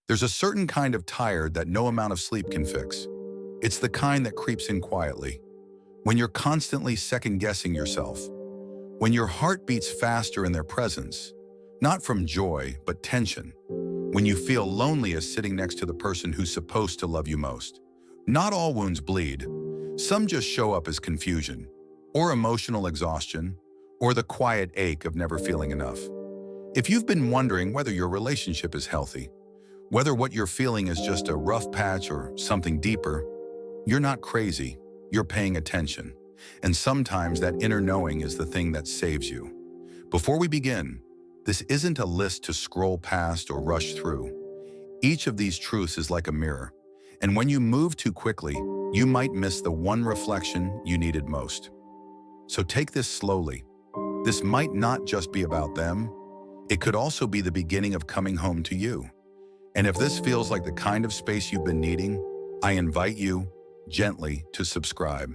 There's a certain kind of tired that no amount of sleep can fix. It's the kind that creeps in quietly, when you're constantly second-guessing yourself, when your heart beats faster in their presence, not from joy, but tension, when you feel lonely as sitting next to the person who's supposed to love you most. Not all wounds bleed. Some just show up as confusion, or emotional exhaustion, or the quiet ache of never feeling enough. If you've been wondering whether your relationship is healthy, whether what you're feeling is just a rough patch or something deeper, you're not crazy, you're paying attention. And sometimes that inner knowing is the thing that saves you. Before we begin, this isn't a list to scroll past or rush through. Each of these truths is like a mirror, and when you move too quickly, you might miss the one reflection you needed most. So take this slowly. This might not just be about them. It could also be the beginning of coming home to you. And if this feels like the kind of space you've been needing, I invite you, gently, to subscribe.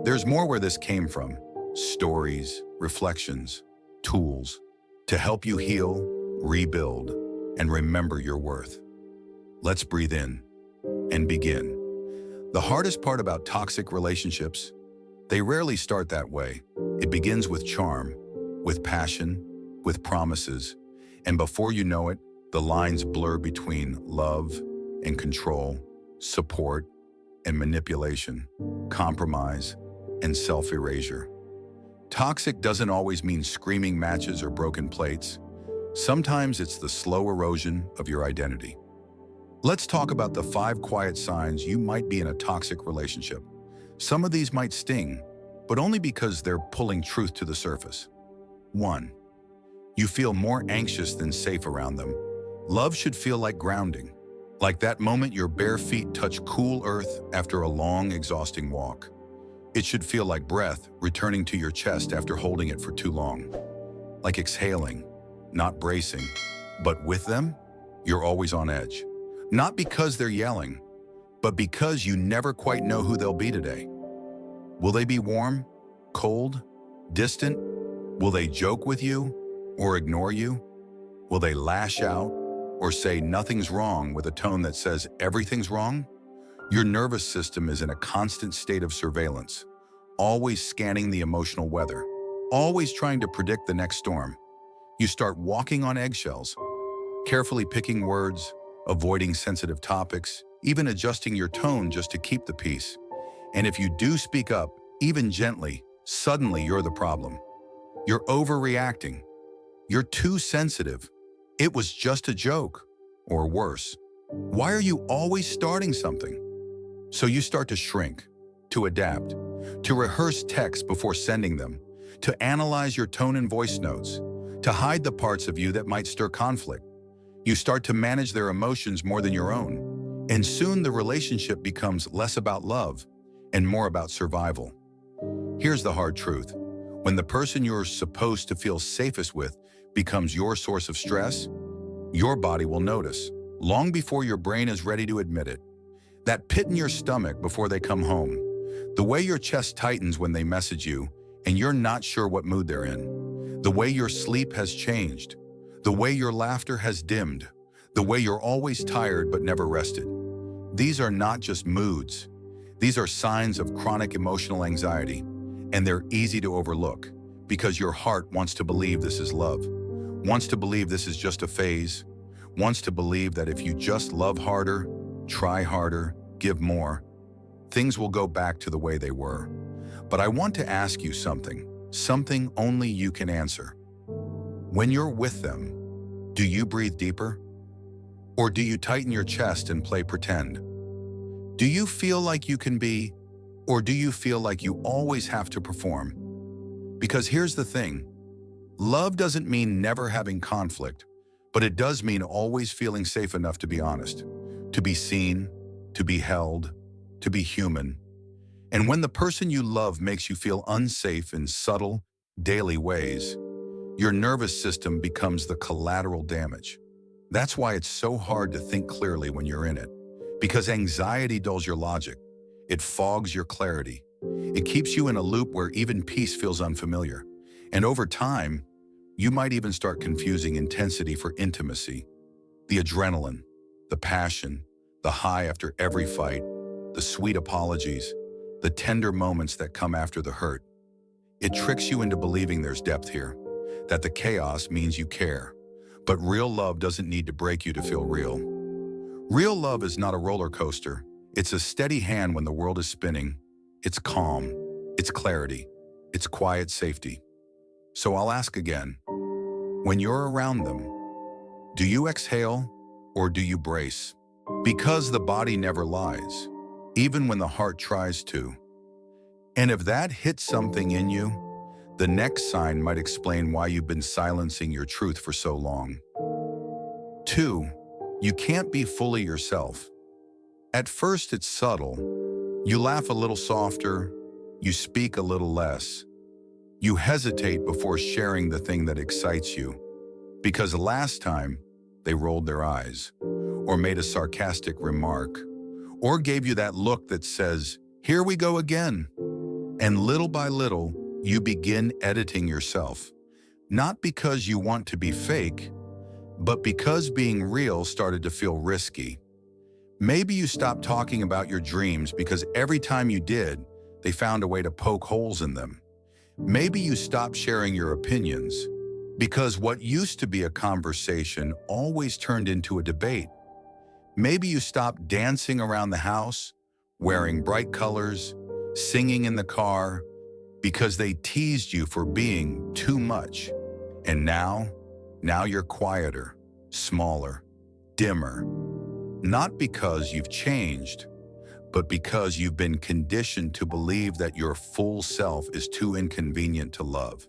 There's more where this came from. Stories, reflections, tools, to help you heal, rebuild, and remember your worth. Let's breathe in and begin. The hardest part about toxic relationships, they rarely start that way. It begins with charm, with passion, with promises, and before you know it, the lines blur between love and control, support and manipulation, compromise and self-erasure. Toxic doesn't always mean screaming matches or broken plates. Sometimes it's the slow erosion of your identity. Let's talk about the 5 quiet signs you might be in a toxic relationship. Some of these might sting, but only because they're pulling truth to the surface. 1. You feel more anxious than safe around them. Love should feel like grounding, like that moment your bare feet touch cool earth after a long, exhausting walk. It should feel like breath returning to your chest after holding it for too long. Like exhaling, not bracing, but with them, you're always on edge. Not because they're yelling, but because you never quite know who they'll be today. Will they be warm, cold, distant? Will they joke with you or ignore you? Will they lash out or say nothing's wrong with a tone that says everything's wrong? Your nervous system is in a constant state of surveillance, always scanning the emotional weather, always trying to predict the next storm. You start walking on eggshells, carefully picking words, avoiding sensitive topics, even adjusting your tone just to keep the peace. And if you do speak up, even gently, suddenly you're the problem. You're overreacting. You're too sensitive. It was just a joke, or worse. Why are you always starting something? So you start to shrink, to adapt, to rehearse texts before sending them, to analyze your tone and voice notes, to hide the parts of you that might stir conflict. You start to manage their emotions more than your own, and soon the relationship becomes less about love and more about survival. Here's the hard truth. When the person you're supposed to feel safest with becomes your source of stress, your body will notice, long before your brain is ready to admit it. That pit in your stomach before they come home, the way your chest tightens when they message you and you're not sure what mood they're in, the way your sleep has changed, the way your laughter has dimmed, the way you're always tired but never rested. These are not just moods. These are signs of chronic emotional anxiety, and they're easy to overlook because your heart wants to believe this is love, wants to believe this is just a phase, wants to believe that if you just love harder, try harder, give more, things will go back to the way they were. But I want to ask you something only you can answer. When you're with them, do you breathe deeper? Or do you tighten your chest and play pretend? Do you feel like you can be, or do you feel like you always have to perform? Because here's the thing, love doesn't mean never having conflict, but it does mean always feeling safe enough to be honest, to be seen, to be held, to be human. And when the person you love makes you feel unsafe in subtle, daily ways, your nervous system becomes the collateral damage. That's why it's so hard to think clearly when you're in it, because anxiety dulls your logic. It fogs your clarity. It keeps you in a loop where even peace feels unfamiliar. And over time, you might even start confusing intensity for intimacy. The adrenaline, The passion, the high after every fight, the sweet apologies, the tender moments that come after the hurt. It tricks you into believing there's depth here, that the chaos means you care. But real love doesn't need to break you to feel real. Real love is not a roller coaster. It's a steady hand when the world is spinning. It's calm, it's clarity, it's quiet safety. So I'll ask again, when you're around them, do you exhale or do you brace? Because the body never lies, even when the heart tries to. And if that hits something in you, the next sign might explain why you've been silencing your truth for so long. 2. You can't be fully yourself. At first it's subtle. You laugh a little softer, you speak a little less. You hesitate before sharing the thing that excites you, because last time they rolled their eyes, or made a sarcastic remark, or gave you that look that says, "Here we go again." And little by little, you begin editing yourself, not because you want to be fake, but because being real started to feel risky. Maybe you stopped talking about your dreams because every time you did, they found a way to poke holes in them. Maybe you stopped sharing your opinions because what used to be a conversation always turned into a debate. Maybe you stopped dancing around the house, wearing bright colors, singing in the car, because they teased you for being too much. And now you're quieter, smaller, dimmer. Not because you've changed, but because you've been conditioned to believe that your full self is too inconvenient to love.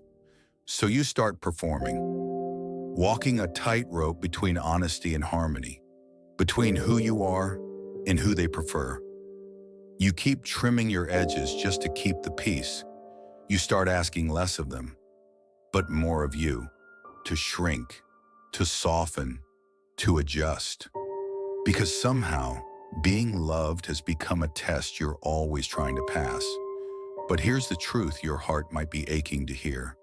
So you start performing, walking a tightrope between honesty and harmony, between who you are and who they prefer. You keep trimming your edges just to keep the peace. You start asking less of them, but more of you, to shrink, to soften, to adjust. Because somehow, being loved has become a test you're always trying to pass. But here's the truth your heart might be aching to hear.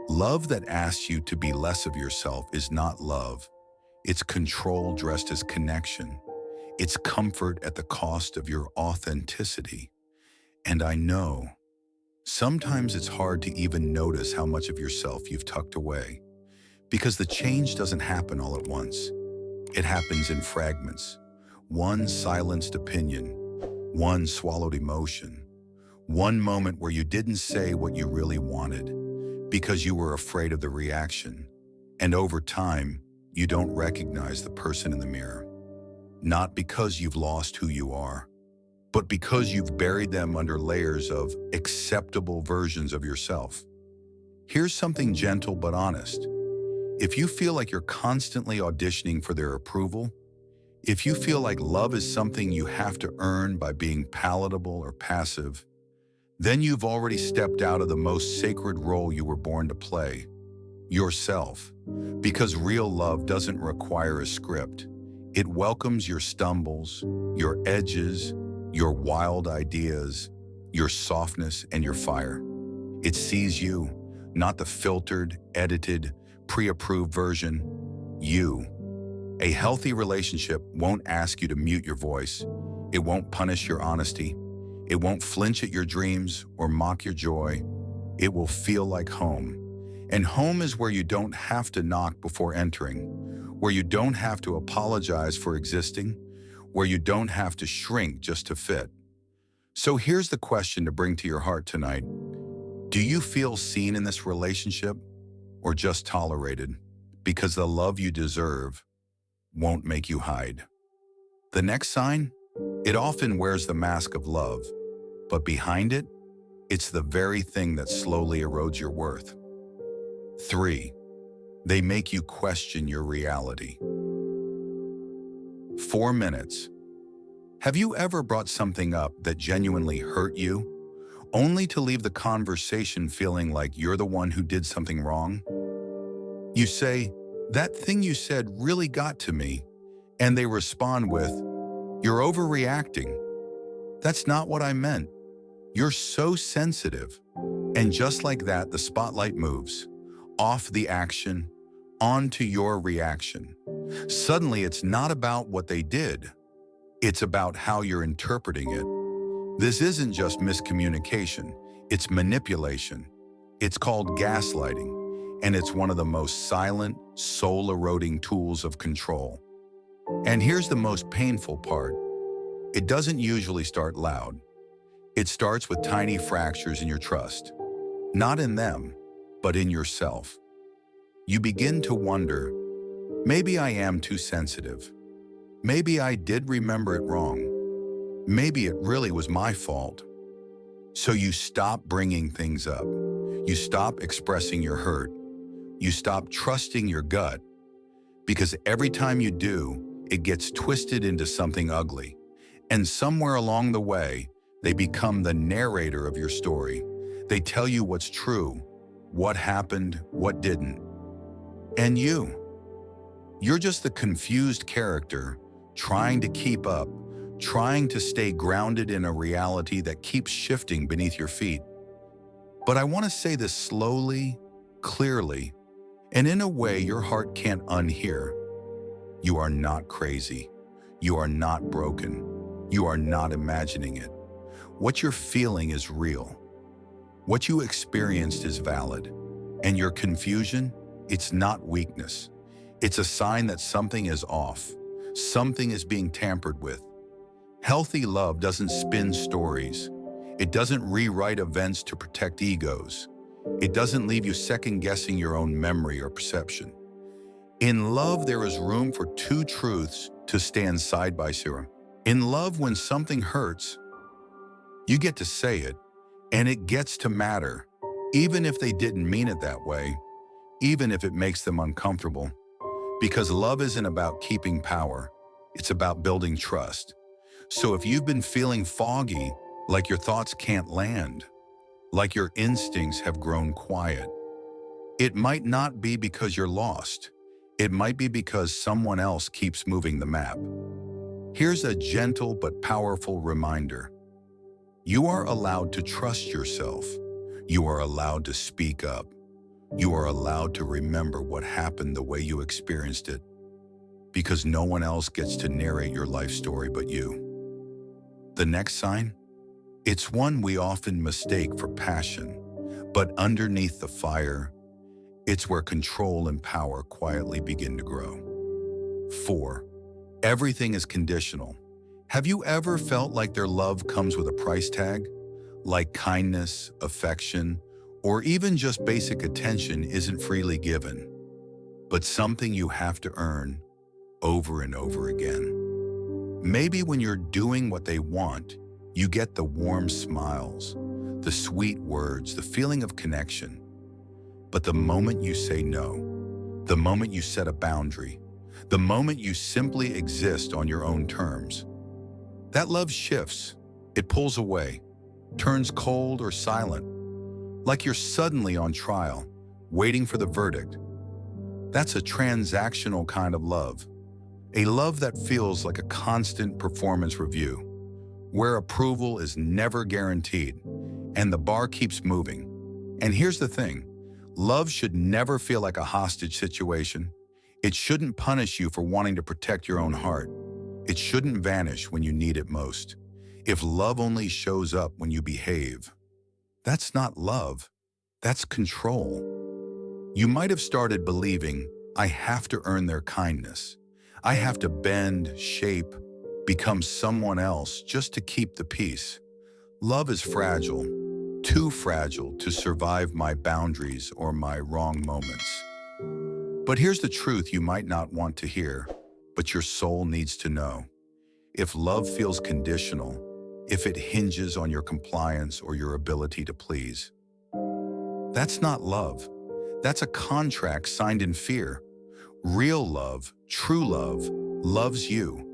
Love that asks you to be less of yourself is not love. It's control dressed as connection. It's comfort at the cost of your authenticity. And I know, sometimes it's hard to even notice how much of yourself you've tucked away. Because the change doesn't happen all at once. It happens in fragments. One silenced opinion, one swallowed emotion, one moment where you didn't say what you really wanted because you were afraid of the reaction. And over time, you don't recognize the person in the mirror. Not because you've lost who you are, but because you've buried them under layers of acceptable versions of yourself. Here's something gentle but honest. If you feel like you're constantly auditioning for their approval, if you feel like love is something you have to earn by being palatable or passive, then you've already stepped out of the most sacred role you were born to play, yourself. Because real love doesn't require a script. It welcomes your stumbles, your edges, your wild ideas, your softness, and your fire. It sees you, not the filtered, edited, pre-approved version. You. A healthy relationship won't ask you to mute your voice. It won't punish your honesty. It won't flinch at your dreams or mock your joy. It will feel like home. And home is where you don't have to knock before entering, where you don't have to apologize for existing, where you don't have to shrink just to fit. So here's the question to bring to your heart tonight. Do you feel seen in this relationship or just tolerated? Because the love you deserve won't make you hide. The next sign? It often wears the mask of love, but behind it, it's the very thing that slowly erodes your worth. 3. They make you question your reality. 4 minutes. Have you ever brought something up that genuinely hurt you, only to leave the conversation feeling like you're the one who did something wrong? You say, "That thing you said really got to me," and they respond with, "You're overreacting. That's not what I meant. You're so sensitive." And just like that, the spotlight moves off the action onto your reaction. Suddenly, it's not about what they did. It's about how you're interpreting it. This isn't just miscommunication, it's manipulation. It's called gaslighting, and it's one of the most silent, soul-eroding tools of control. And here's the most painful part. It doesn't usually start loud. It starts with tiny fractures in your trust. Not in them, but in yourself. You begin to wonder, maybe I am too sensitive. Maybe I did remember it wrong. Maybe it really was my fault. So you stop bringing things up. You stop expressing your hurt. You stop trusting your gut. Because every time you do, it gets twisted into something ugly. And somewhere along the way, they become the narrator of your story. They tell you what's true, what happened, what didn't. And you're just the confused character trying to keep up, trying to stay grounded in a reality that keeps shifting beneath your feet. But I want to say this slowly, clearly, and in a way your heart can't unhear. You are not crazy. You are not broken. You are not imagining it. What you're feeling is real. What you experienced is valid. And your confusion, it's not weakness. It's a sign that something is off. Something is being tampered with. Healthy love doesn't spin stories. It doesn't rewrite events to protect egos. It doesn't leave you second-guessing your own memory or perception. In love, there is room for two truths to stand side by side. In love, when something hurts, you get to say it, and it gets to matter, even if they didn't mean it that way, even if it makes them uncomfortable. Because love isn't about keeping power, it's about building trust. So if you've been feeling foggy, like your thoughts can't land, like your instincts have grown quiet, it might not be because you're lost. It might be because someone else keeps moving the map. Here's a gentle but powerful reminder. You are allowed to trust yourself. You are allowed to speak up. You are allowed to remember what happened the way you experienced it, because no one else gets to narrate your life story but you. The next sign? It's one we often mistake for passion, but underneath the fire, it's where control and power quietly begin to grow. 4. Everything is conditional. Have you ever felt like their love comes with a price tag? Like kindness, affection, or even just basic attention isn't freely given, but something you have to earn over and over again. Maybe when you're doing what they want, you get the warm smiles, the sweet words, the feeling of connection. But the moment you say no, the moment you set a boundary, the moment you simply exist on your own terms, that love shifts. It pulls away, turns cold or silent, like you're suddenly on trial, waiting for the verdict. That's a transactional kind of love, a love that feels like a constant performance review, where approval is never guaranteed, and the bar keeps moving. And here's the thing, love should never feel like a hostage situation. It shouldn't punish you for wanting to protect your own heart. It shouldn't vanish when you need it most. If love only shows up when you behave, that's not love, that's control. You might have started believing, I have to earn their kindness. I have to bend, shape, become someone else just to keep the peace. Love is fragile, too fragile to survive my boundaries or my wrong moments. But here's the truth you might not want to hear, but your soul needs to know. If love feels conditional, if it hinges on your compliance or your ability to please, that's not love. That's a contract signed in fear. Real love, true love, loves you.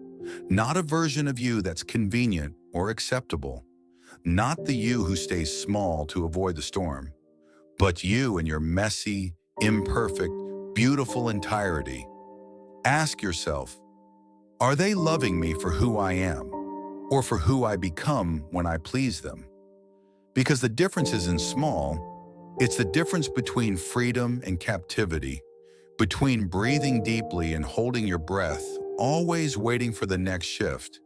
Not a version of you that's convenient or acceptable. Not the you who stays small to avoid the storm, but you in your messy, imperfect, beautiful entirety. Ask yourself, are they loving me for who I am, or for who I become when I please them? Because the difference isn't small, it's the difference between freedom and captivity, Between breathing deeply and holding your breath, always waiting for the next shift.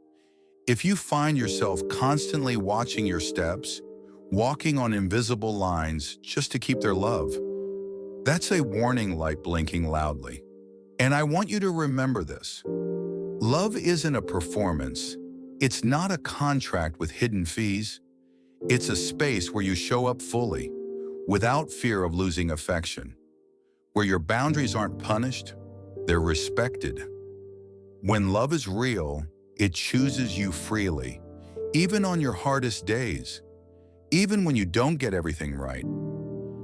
If you find yourself constantly watching your steps, walking on invisible lines just to keep their love, that's a warning light blinking loudly. And I want you to remember this. Love isn't a performance. It's not a contract with hidden fees. It's a space where you show up fully, without fear of losing affection, where your boundaries aren't punished, they're respected. When love is real, it chooses you freely, even on your hardest days, even when you don't get everything right.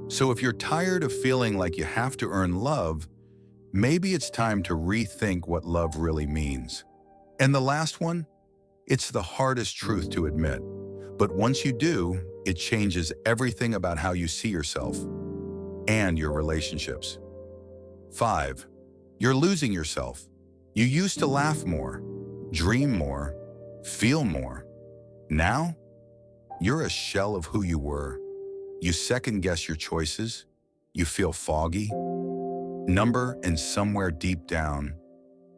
So if you're tired of feeling like you have to earn love, maybe it's time to rethink what love really means. And the last one, it's the hardest truth to admit. But once you do, it changes everything about how you see yourself and your relationships. 5. You're losing yourself. You used to laugh more, dream more, feel more. Now, you're a shell of who you were. You second-guess your choices. You feel foggy. And somewhere deep down,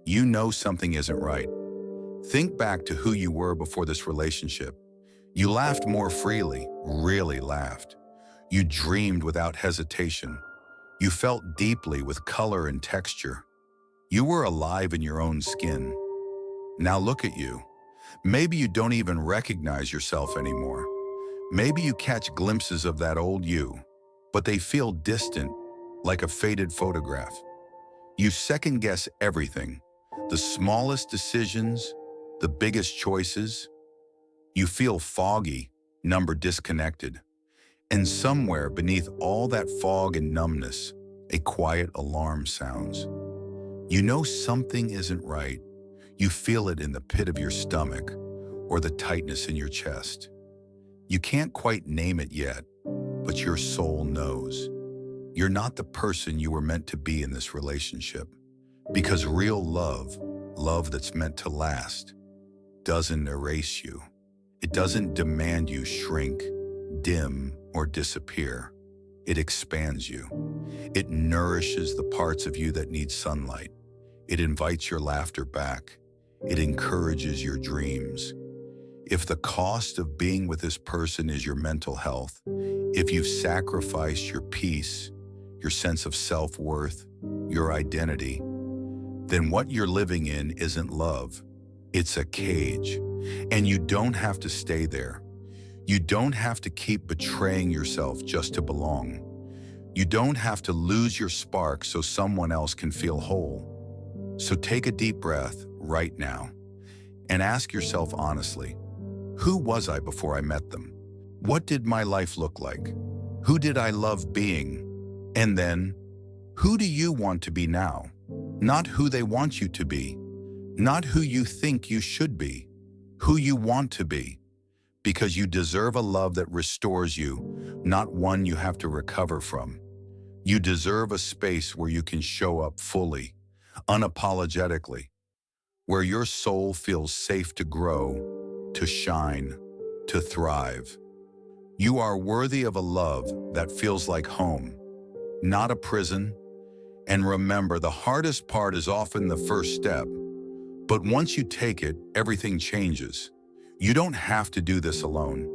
you know something isn't right. Think back to who you were before this relationship. You laughed more freely, really laughed. You dreamed without hesitation. You felt deeply with color and texture. You were alive in your own skin. Now look at you. Maybe you don't even recognize yourself anymore. Maybe you catch glimpses of that old you, but they feel distant, like a faded photograph. You second-guess everything, the smallest decisions, the biggest choices. You feel foggy, disconnected. And somewhere beneath all that fog and numbness, a quiet alarm sounds. You know something isn't right. You feel it in the pit of your stomach or the tightness in your chest. You can't quite name it yet, but your soul knows. You're not the person you were meant to be in this relationship. Because real love that's meant to last, doesn't erase you. It doesn't demand you shrink, dim, or disappear. It expands you. It nourishes the parts of you that need sunlight. It invites your laughter back. It encourages your dreams. If the cost of being with this person is your mental health, if you've sacrificed your peace, your sense of self-worth, your identity, then what you're living in isn't love. It's a cage. And you don't have to stay there. You don't have to keep betraying yourself just to belong. You don't have to lose your spark so someone else can feel whole. So take a deep breath right now and ask yourself honestly, who was I before I met them? What did my life look like? Who did I love being? And then, who do you want to be now? Not who they want you to be, not who you think you should be, who you want to be, because you deserve a love that restores you, not one you have to recover from. You deserve a space where you can show up fully, unapologetically, where your soul feels safe to grow, to shine, to thrive. You are worthy of a love that feels like home, not a prison. And remember, the hardest part is often the first step. But once you take it, everything changes. You don't have to do this alone.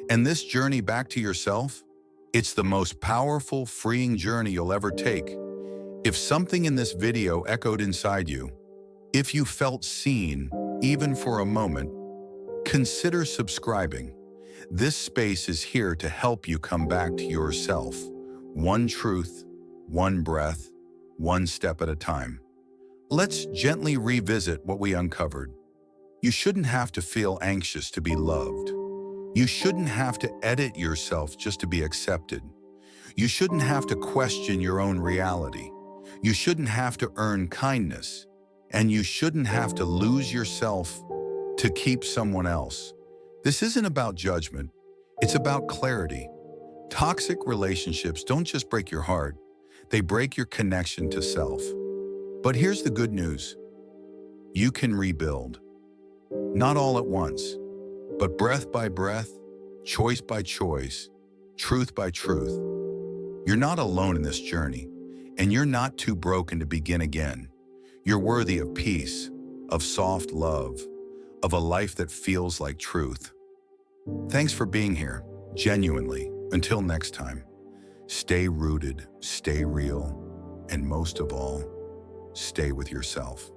And this journey back to yourself, it's the most powerful, freeing journey you'll ever take. If something in this video echoed inside you, if you felt seen, even for a moment, consider subscribing. This space is here to help you come back to yourself. One truth, one breath, one step at a time. Let's gently revisit what we uncovered. You shouldn't have to feel anxious to be loved. You shouldn't have to edit yourself just to be accepted. You shouldn't have to question your own reality. You shouldn't have to earn kindness. And you shouldn't have to lose yourself to keep someone else. This isn't about judgment. It's about clarity. Toxic relationships don't just break your heart. They break your connection to self. But here's the good news. You can rebuild. Not all at once, but breath by breath, choice by choice, truth by truth. You're not alone in this journey. And you're not too broken to begin again. You're worthy of peace, of soft love, of a life that feels like truth. Thanks for being here, genuinely. Until next time, stay rooted, stay real, and most of all, stay with yourself.